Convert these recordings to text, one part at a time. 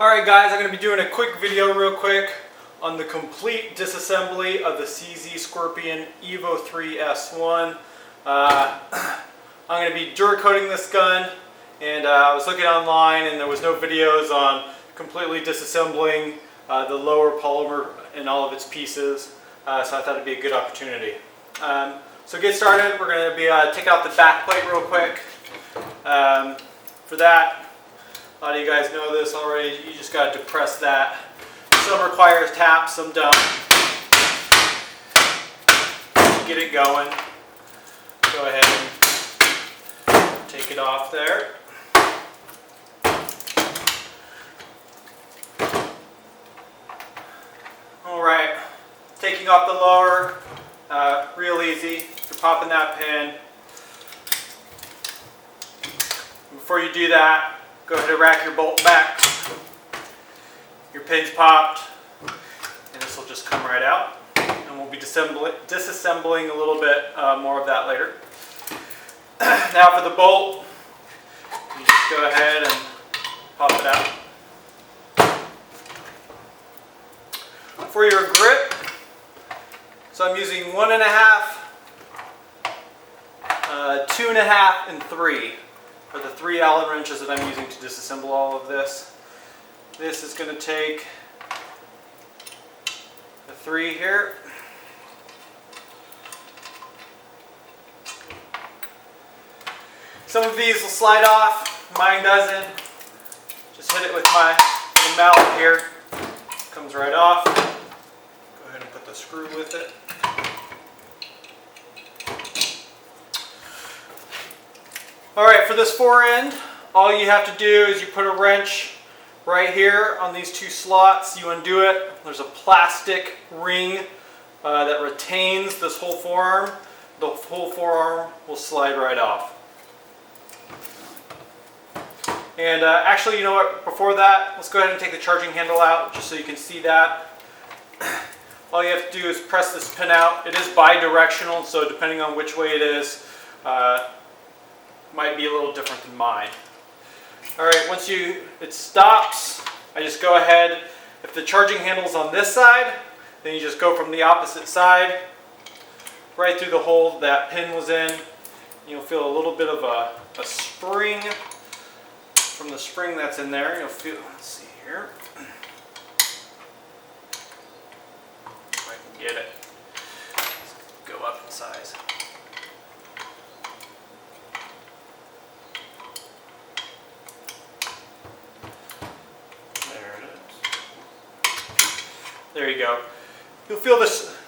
Alright guys, I'm going to be doing a quick video real quick on the complete disassembly of the CZ Scorpion EVO 3 S1. I'm going to be Duracoating this gun, and I was looking online and there was no videos on completely disassembling the lower polymer and all of its pieces, so I thought it'd be a good opportunity. So to get started, we're going to be take out the back plate real quick. For that, a lot of you guys know this already, you just got to depress that. Some requires taps, some don't. Get it going. Go ahead and take it off there. Alright, taking off the lower, real easy. You're popping that pin. Before you do that, go ahead and rack your bolt back. Your pin's popped, and this will just come right out. And we'll be disassembling a little bit more of that later. Now for the bolt, you just go ahead and pop it out. For your grip, so I'm using 1.5, 2.5, and 3 are the 3 Allen wrenches that I'm using to disassemble all of this. This is going to take the 3 here. Some of these will slide off, mine doesn't. Just hit it with my little mallet here. Comes right off. Go ahead and put the screw with it. Alright, for this fore end, all you have to do is you put a wrench right here on these 2 slots. You undo it. There's a plastic ring that retains this whole forearm. The whole forearm will slide right off. And actually, you know what, before that, let's go ahead and take the charging handle out just so you can see that. All you have to do is press this pin out. It is bi-directional, so depending on which way it is, might be a little different than mine. Alright, once it stops, I just go ahead, if the charging handle's on this side, then you just go from the opposite side, right through the hole that pin was in. You'll feel a little bit of a spring from the spring that's in there. You'll feel, let's see here, if I can get it, let's go up in size. There you go. You'll feel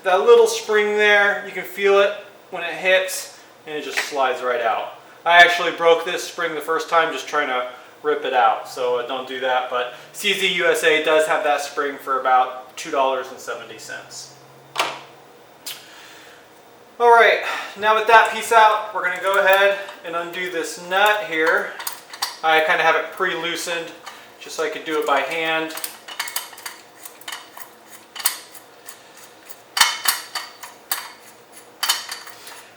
that little spring there. You can feel it when it hits, and it just slides right out. I actually broke this spring the first time just trying to rip it out, so don't do that. But CZ USA does have that spring for about $2.70. Alright, now with that piece out, we're going to go ahead and undo this nut here. I kind of have it pre-loosened just so I could do it by hand.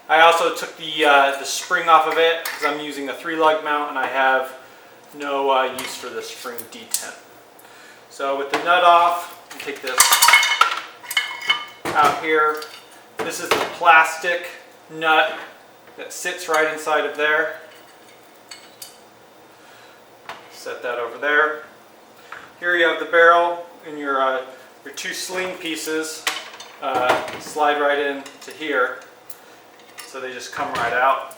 I also took the spring off of it because I'm using a 3-lug mount and I have no use for this spring detent. So with the nut off, I'll take this out here. This is the plastic nut that sits right inside of there. Set that over there. Here you have the barrel, and your 2 sling pieces slide right in to here. So they just come right out.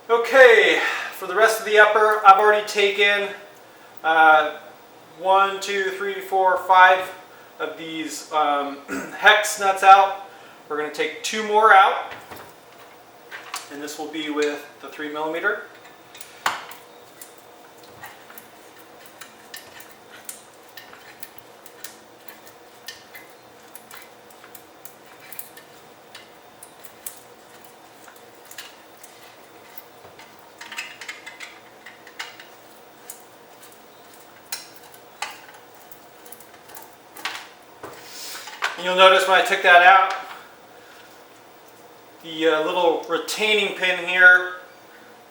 Okay, for the rest of the upper, I've already taken 1, 2, 3, 4, 5 of these hex nuts out. We're going to take 2 more out, and this will be with the 3mm. You'll notice when I took that out, the little retaining pin here,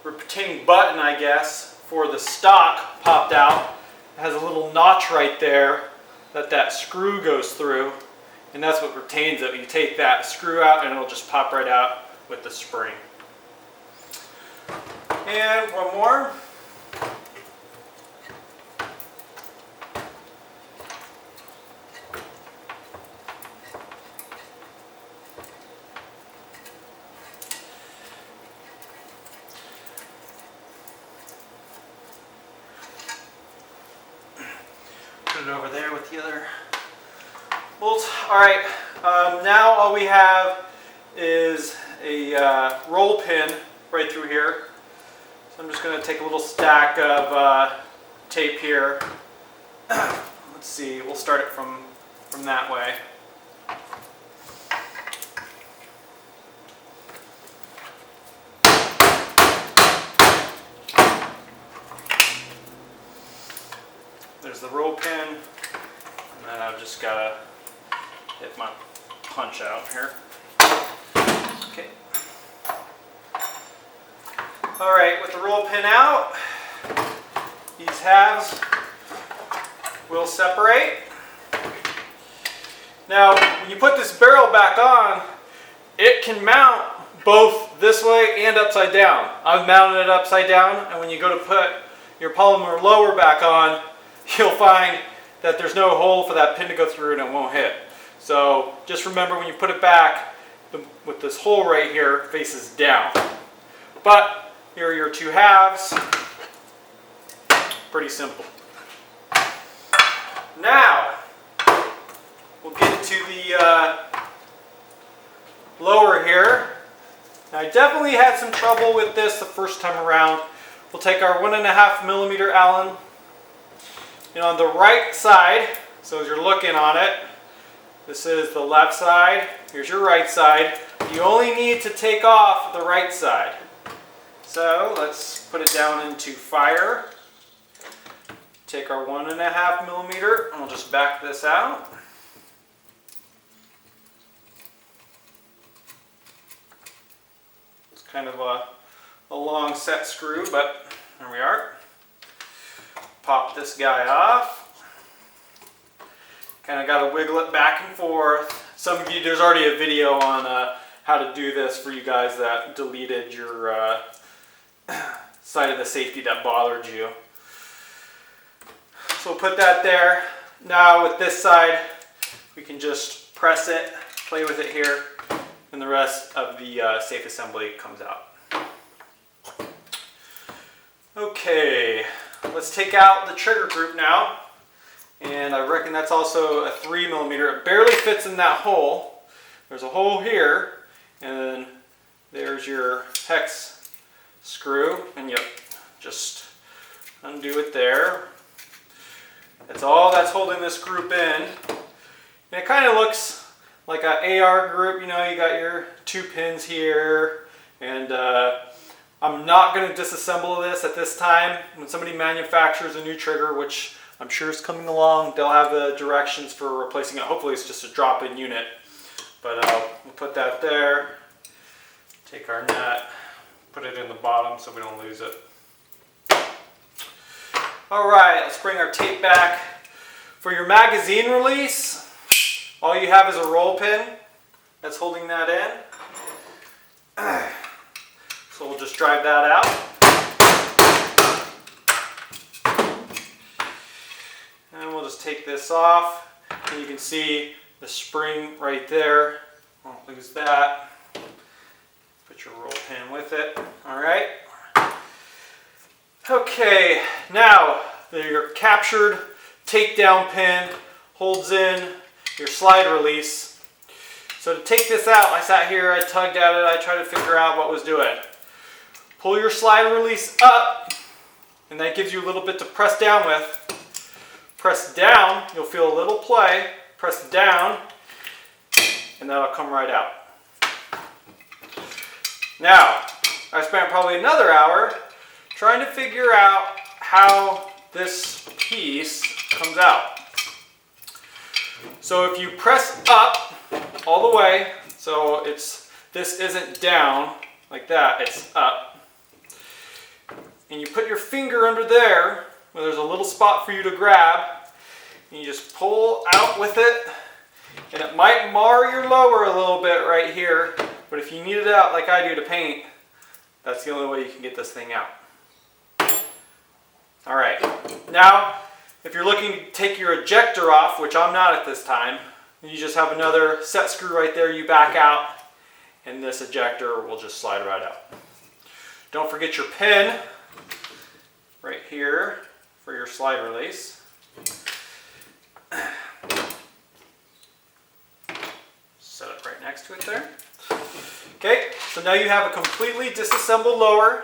retaining button I guess, before the stock popped out. It has a little notch right there that screw goes through, and that's what retains it. You take that screw out and it'll just pop right out with the spring. And one more. Put it over there with the other bolts. All right, now all we have is a roll pin right through here. So I'm just going to take a little stack of tape here. Let's see, we'll start it from that way. There's the roll pin, and then I've just got to hit my punch out here. Okay. All right, with the roll pin out, these halves will separate. Now, when you put this barrel back on, it can mount both this way and upside down. I've mounted it upside down, and when you go to put your polymer lower back on, you'll find that there's no hole for that pin to go through and it won't hit. So just remember, when you put it back, with this hole right here faces down. But here are your two halves. Pretty simple. Now we'll get into the lower here. Now, I definitely had some trouble with this the first time around. We'll take our 1.5 millimeter Allen. And on the right side, so as you're looking on it, this is the left side, here's your right side. You only need to take off the right side. So let's put it down into fire. Take our 1.5 millimeter, and we'll just back this out. It's kind of a long set screw, but there we are. Pop this guy off. Kind of got to wiggle it back and forth. Some of you, there's already a video on how to do this for you guys that deleted your side of the safety that bothered you. So we'll put that there. Now with this side, we can just press it, play with it here, and the rest of the safe assembly comes out. Okay. Let's take out the trigger group now, and I reckon that's also a 3 millimeter. It barely fits in that hole. There's a hole here, and then there's your hex screw, and you just undo it there. That's all that's holding this group in. And it kind of looks like an AR group. You know, you got your 2 pins here, and I'm not going to disassemble this at this time. When somebody manufactures a new trigger, which I'm sure is coming along, they'll have the directions for replacing it. Hopefully it's just a drop-in unit. But we'll put that there. Take our nut, put it in the bottom so we don't lose it. All right, let's bring our tape back. For your magazine release, all you have is a roll pin that's holding that in. So we'll just drive that out. And we'll just take this off. And you can see the spring right there. Won't lose that. Put your roll pin with it. All right. Okay, now your captured takedown pin holds in your slide release. So to take this out, I sat here, I tugged at it, I tried to figure out what was doing. Pull your slide release up, and that gives you a little bit to press down with. Press down, you'll feel a little play. Press down, and that'll come right out. Now, I spent probably another hour trying to figure out how this piece comes out. So if you press up all the way, so this isn't down like that, it's up. And you put your finger under there, where there's a little spot for you to grab, and you just pull out with it, and it might mar your lower a little bit right here, but if you need it out like I do to paint, that's the only way you can get this thing out. All right, now if you're looking to take your ejector off, which I'm not at this time, you just have another set screw right there you back out, and this ejector will just slide right out. Don't forget your pin right here for your slide release. Set it right next to it there. Okay, so now you have a completely disassembled lower.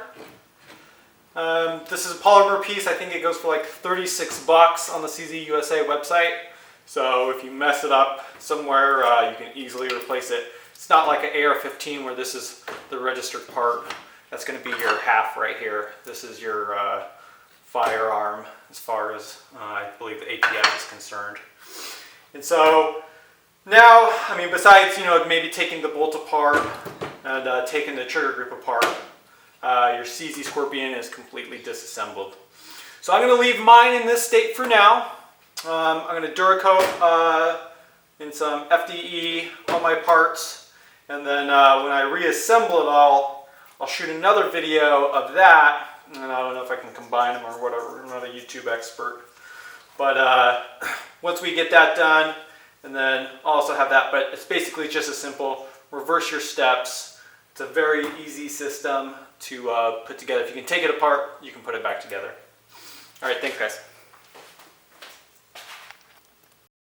This is a polymer piece. I think it goes for like 36 bucks on the CZ USA website. So if you mess it up somewhere, you can easily replace it. It's not like an AR-15 where this is the registered part. That's going to be your half right here. This is your firearm as far as I believe the ATF is concerned. And so now, I mean, besides, you know, maybe taking the bolt apart and taking the trigger grip apart, your CZ Scorpion is completely disassembled. So I'm going to leave mine in this state for now. I'm going to Duracoat in some FDE on my parts, and then when I reassemble it all, I'll shoot another video of that, and I don't know if I can combine them or whatever. I'm not a YouTube expert. But once we get that done, and then I'll also have that, but it's basically just a simple reverse your steps. It's a very easy system to put together. If you can take it apart, you can put it back together. All right, thanks guys.